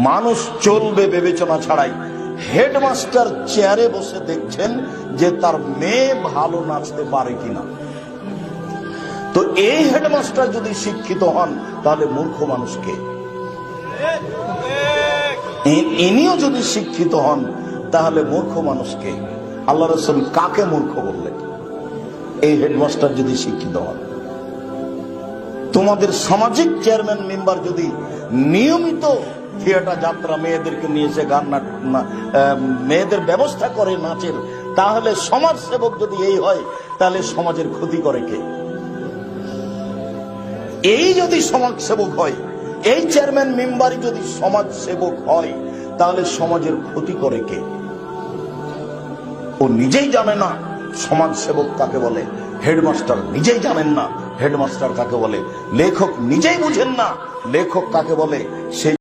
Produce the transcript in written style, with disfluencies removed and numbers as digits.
মানুষ চলবে বিবেচনা ছাড়াই। হেডমাস্টার চেয়ারে বসে দেখছেন যে তার মেয়ে ভালো নাচতে পারে কিনা। তো এই হেডমাস্টার যদি শিক্ষিত হন তাহলে মূর্খ মানুষকে, ইনিও যদি শিক্ষিত হন তাহলে মূর্খ মানুষকে আল্লাহ রাসূল কাকে মূর্খ বললেন? এই হেডমাস্টার যদি শিক্ষিত হন। তোমাদের সামাজিক চেয়ারম্যান মেম্বার যদি নিয়মিত থিয়েটার যাত্রা মেয়েদেরকে নিয়ে এসে গান মেয়েদের ব্যবস্থা করে নাচের, তাহলে সমাজ সেবক যদি এই হয় তাহলে সমাজের ক্ষতি করে কে? এই যদি সমাজ সেবক হয়, এই চেয়ারম্যান মেম্বারই যদি সমাজ সেবক হয় তাহলে সমাজের ক্ষতি করে কে? ও নিজেই জানে না সমাজ সেবক কাকে বলে, হেডমাস্টার নিজেই জানেন না হেডমাস্টার কাকে বলে, লেখক নিজেই বুঝেন না লেখক কাকে বলে। সেই